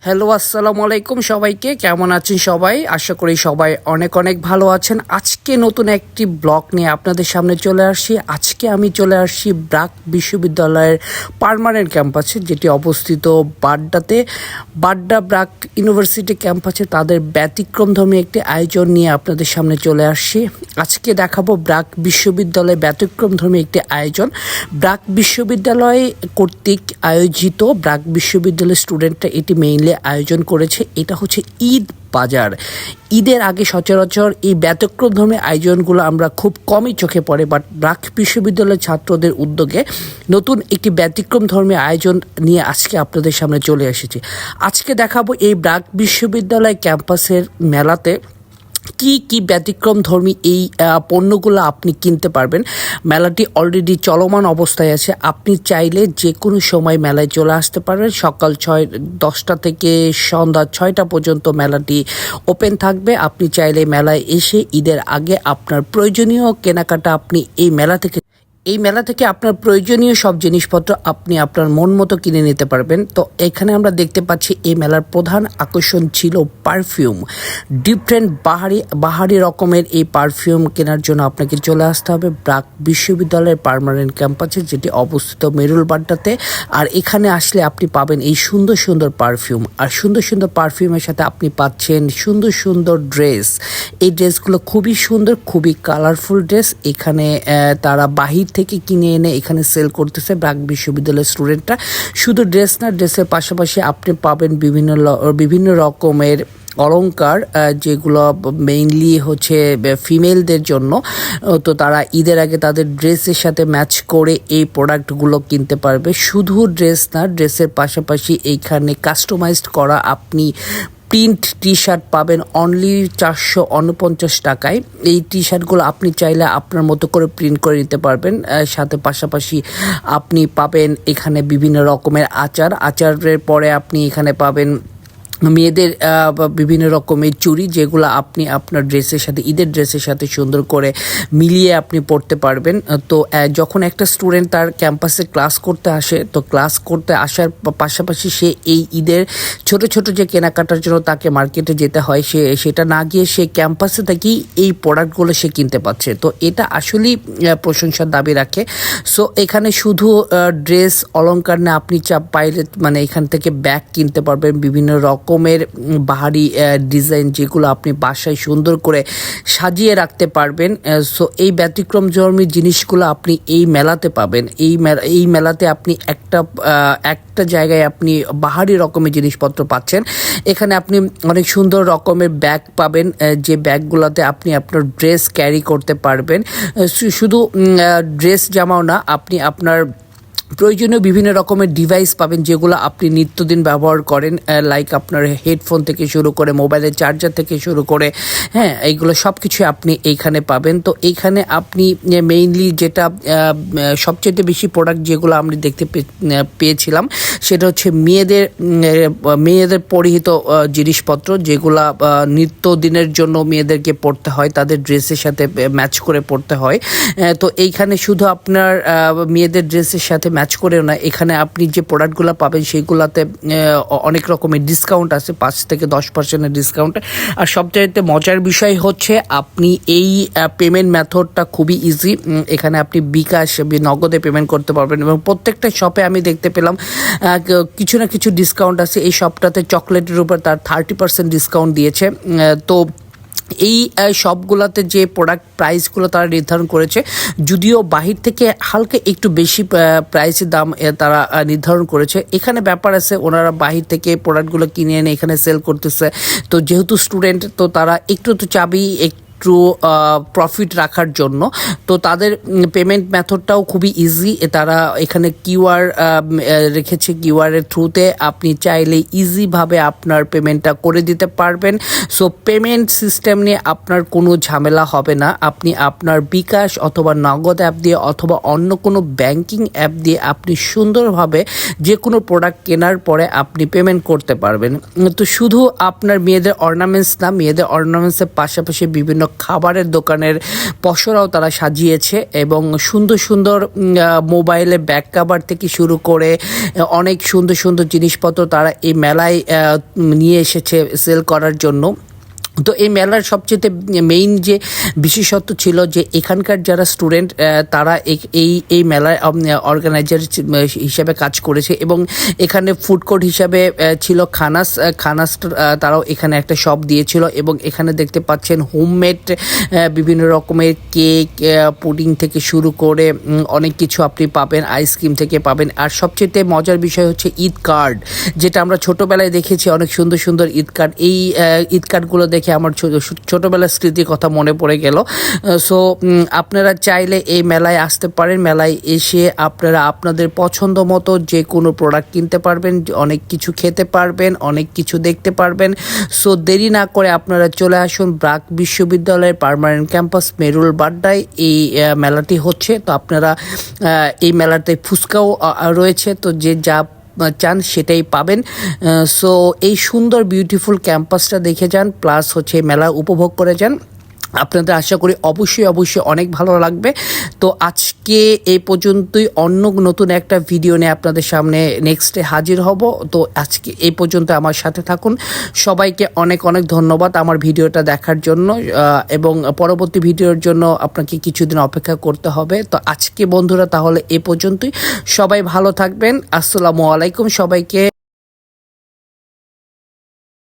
Hello, আসসালামু আলাইকুম সবাইকে। কেমন আছেন সবাই? আশা করি সবাই অনেক অনেক ভালো আছেন। আজকে নতুন একটি ব্লগ নিয়ে আপনাদের সামনে চলে আসছি। আজকে আমি চলে আসছি ব্র্যাক বিশ্ববিদ্যালয়ের পার্মানেন্ট ক্যাম্পাসে, যেটি অবস্থিত বাড্ডাতে। বাড্ডা ব্র্যাক ইউনিভার্সিটি ক্যাম্পাসে তাদের ব্যতিক্রমধর্মী একটি আয়োজন নিয়ে আপনাদের সামনে চলে আসছি। আজকে দেখাবো ব্র্যাক বিশ্ববিদ্যালয়ে ব্যতিক্রমধর্মী একটি আয়োজন। ব্র্যাক বিশ্ববিদ্যালয় কর্তৃক আয়োজিত, ব্র্যাক বিশ্ববিদ্যালয়ের স্টুডেন্টরা এটি মেইনলি আয়োজন করেছে। এটা হচ্ছে ঈদ বাজার। ঈদের আগে সচরাচর এই ব্যতিক্রমধর্মী আয়োজনগুলো আমরা খুব কমই চোখে পড়ে, বাট ব্র্যাক বিশ্ববিদ্যালয়ের ছাত্রদের উদ্যোগে নতুন একটি ব্যতিক্রমধর্মী আয়োজন নিয়ে আজকে আপনাদের সামনে চলে এসেছি। আজকে দেখাবো এই ব্র্যাক বিশ্ববিদ্যালয় ক্যাম্পাসের মেলাতে কি কি ব্যতিক্রমধর্মী এই পণ্যগুলো আপনি কিনতে পারবেন। মেলাটি অলরেডি চলমান অবস্থায় আছে। আপনি চাইলে যে কোনো সময় মেলায় চলে আসতে পারবেন। সকাল 10টা থেকে সন্ধ্যা 6টা পর্যন্ত মেলাটি ওপেন থাকবে। আপনি চাইলে মেলায় এসে ঈদের আগে আপনার প্রয়োজনীয় কেনাকাটা আপনি এই মেলা থেকে আপনার প্রয়োজনীয় সব জিনিসপত্র আপনি আপনার মন মতো কিনে নিতে পারবেন। তো এখানে আমরা দেখতে পাচ্ছি এই মেলার প্রধান আকর্ষণ ছিল পারফিউম। ডিফারেন্ট বাহারি রকমের এই পারফিউম কেনার জন্য আপনাকে চলে আসতে হবে ব্র্যাক বিশ্ববিদ্যালয়ের পার্মানেন্ট ক্যাম্পাসে, যেটি অবস্থিত মেরুল বাড্ডাতে। আর এখানে আসলে আপনি পাবেন এই সুন্দর সুন্দর পারফিউম, আর সুন্দর সুন্দর পারফিউমের সাথে আপনি পাচ্ছেন সুন্দর সুন্দর ড্রেস। এই ড্রেসগুলো খুবই সুন্দর, খুবই কালারফুল ড্রেস। এখানে তারা বাহির থেকে কিনে এনে এখানে সেল করতেছে ব্র্যাক বিশ্ববিদ্যালয়ের স্টুডেন্টরা। শুধু ড্রেস না, ড্রেসের পাশাপাশি আপনি পাবেন বিভিন্ন রকমের অলংকার, যেগুলো মেইনলি হচ্ছে ফিমেলদের জন্য। তো তারা ঈদের আগে তাদের ড্রেসের সাথে ম্যাচ করে এই প্রোডাক্টগুলো কিনতে পারবে। শুধু ড্রেস না, ড্রেসের পাশাপাশি এইখানে কাস্টমাইজড করা আপনি প্রিন্ট টি শার্ট পাবেন অনলি 449 টাকায়। এই টি শার্টগুলো আপনি চাইলে আপনার মতো করে প্রিন্ট করে নিতে পারবেন। সাথে পাশাপাশি আপনি পাবেন এখানে বিভিন্ন রকমের আচারের পরে আপনি এখানে পাবেন মেয়েদের বিভিন্ন রকমের চুড়ি, যেগুলো আপনি আপনার ড্রেসের সাথে, ঈদের ড্রেসের সাথে সুন্দর করে মিলিয়ে আপনি পরতে পারবেন। তো যখন একটা স্টুডেন্ট তার ক্যাম্পাসে ক্লাস করতে আসে, তো ক্লাস করতে আসার পাশাপাশি সে এই ঈদের ছোট ছোট যে কেনাকাটার জন্য তাকে মার্কেটে যেতে হয়, সেটা না গিয়ে সে ক্যাম্পাসে থেকেই এই প্রোডাক্টগুলো সে কিনতে পারছে। তো এটা আসলেই প্রশংসার দাবি রাখে। সো এখানে শুধু ড্রেস অলংকার না, আপনি পাইলে মানে এখান থেকে ব্যাগ কিনতে পারবেন, বিভিন্ন রকমের বাহারি ডিজাইন, যেগুলো আপনি বাসায় সুন্দর করে সাজিয়ে রাখতে পারবেন। সো এই ব্যতিক্রমধর্মী জিনিসগুলো আপনি এই মেলাতে পাবেন। এই মেলাতে আপনি একটা জায়গায় আপনি বাহারি রকমের জিনিসপত্র পাচ্ছেন। এখানে আপনি অনেক সুন্দর রকমের ব্যাগ পাবেন, যে ব্যাগগুলোতে আপনি আপনার ড্রেস ক্যারি করতে পারবেন। শুধু ড্রেস জামাও না, আপনি আপনার প্রয়োজনীয় বিভিন্ন রকমের ডিভাইস পাবেন, যেগুলো আপনি নিত্যদিন ব্যবহার করেন, লাইক আপনার হেডফোন থেকে শুরু করে মোবাইলের চার্জার থেকে শুরু করে, এইগুলো সব কিছু আপনি এইখানে পাবেন। তো এইখানে আপনি মেইনলি যেটা সবচেয়ে বেশি প্রোডাক্ট যেগুলো আমরা দেখতে পেয়েছিলাম, সেটা হচ্ছে মেয়েদের পরিহিত জিনিসপত্র, যেগুলা নিত্যদিনের জন্য মেয়েদেরকে পরতে হয়, তাদের ড্রেসের সাথে ম্যাচ করে পরতে হয়। তো এইখানে শুধু আপনার মেয়েদের ড্রেসের সাথে ম্যাচ করেও না, এখানে আপনি যে প্রোডাক্টগুলো পাবেন সেইগুলোতে অনেক রকমের ডিসকাউন্ট আছে, 5-10% ডিসকাউন্ট। আর সবচাইতে মজার বিষয় হচ্ছে আপনি এই পেমেন্ট মেথডটা খুবই ইজি। এখানে আপনি বিকাশ নগদে পেমেন্ট করতে পারবেন, এবং প্রত্যেকটা শপে আমি দেখতে পেলাম কিছু না কিছু ডিসকাউন্ট আছে। এই শপটাতে চকলেটের উপর তার 30% ডিসকাউন্ট দিয়েছে। তো এই সবগুলোতে যে প্রোডাক্ট প্রাইসগুলো তারা নির্ধারণ করেছে, যদিও বাহির থেকে হালকা একটু বেশি প্রাইসের দাম তারা নির্ধারণ করেছে। এখানে ব্যাপার আছে, ওনারা বাহির থেকে প্রোডাক্টগুলো কিনে এনে এখানে সেল করতেছে। তো যেহেতু স্টুডেন্ট, তো তারা একটু তো চাবেই একটু প্রফিট রাখার জন্য। তো তাদের পেমেন্ট মেথডটাও খুবই ইজি। তারা এখানে কিউআর রেখেছে, কিউআরের থ্রুতে আপনি চাইলে ইজিভাবে আপনার পেমেন্টটা করে দিতে পারবেন। সো পেমেন্ট সিস্টেম নিয়ে আপনার কোনো ঝামেলা হবে না। আপনি আপনার বিকাশ অথবা নগদ অ্যাপ দিয়ে অথবা অন্য কোনো ব্যাংকিং অ্যাপ দিয়ে আপনি সুন্দরভাবে যে কোনো প্রোডাক্ট কেনার পরে আপনি পেমেন্ট করতে পারবেন। তো শুধু আপনার মেয়েদের অর্নামেন্টস না, মেয়েদের অর্নামেন্টসের পাশাপাশি বিভিন্ন খাবারের দোকানের পসরাও তারা সাজিয়েছে এবং সুন্দর সুন্দর মোবাইলে ব্যাক কভার থেকে শুরু করে অনেক সুন্দর সুন্দর জিনিসপত্র তারা এই মেলায় নিয়ে এসেছে সেল করার জন্য। তো এই মেলার সবচেয়ে মেইন যে বিশেষত্ব ছিল যে এখানকার যারা স্টুডেন্ট তারা এই মেলায় অর্গানাইজার হিসাবে কাজ করেছে এবং এখানে ফুড কোর্ট হিসাবে ছিল খানাস তারাও এখানে একটা শপ দিয়েছিল এবং এখানে দেখতে পাচ্ছেন হোমমেড বিভিন্ন রকমের কেক পুডিং থেকে শুরু করে অনেক কিছু আপনি পাবেন, আইসক্রিম থেকে পাবেন। আর সবচেয়ে মজার বিষয় হচ্ছে ঈদ কার্ড, যেটা আমরা ছোটোবেলায় দেখেছি অনেক সুন্দর সুন্দর ঈদ কার্ড। এই ঈদ কার্ডগুলো দেখে আমার ছোটোবেলার স্মৃতির কথা মনে পড়ে গেল। সো আপনারা চাইলে এই মেলায় আসতে পারেন। মেলায় এসে আপনারা আপনাদের পছন্দ মতো যে কোনো প্রোডাক্ট কিনতে পারবেন, অনেক কিছু খেতে পারবেন, অনেক কিছু দেখতে পারবেন। সো দেরি না করে আপনারা চলে আসুন ব্রাক বিশ্ববিদ্যালয়ের পার্মানেন্ট ক্যাম্পাস মেরুল বাড্ডায় এই মেলাটি হচ্ছে। তো আপনারা এই মেলাতে ফুচকাও রয়েছে, তো যে যা চান সেটাই পাবেন। সো এই সুন্দর বিউটিফুল ক্যাম্পাসটা দেখে যান, প্লাস হচ্ছে মেলা উপভোগ করে যান। আপনাদের আশা করি অবশ্যই অনেক ভালো লাগবে। তো আজকে এই পর্যন্তই, অন্য নতুন একটা ভিডিও নিয়ে আপনাদের সামনে নেক্সটে হাজির হব। তো আজকে এই পর্যন্ত আমার সাথে থাকুন। সবাইকে অনেক ধন্যবাদ আমার ভিডিওটা দেখার জন্য, এবং পরবর্তী ভিডিওর জন্য আপনাকে কিছুদিন অপেক্ষা করতে হবে। তো আজকে বন্ধুরা তাহলে এই পর্যন্তই, সবাই ভালো থাকবেন। আসসালামু আলাইকুম সবাইকে।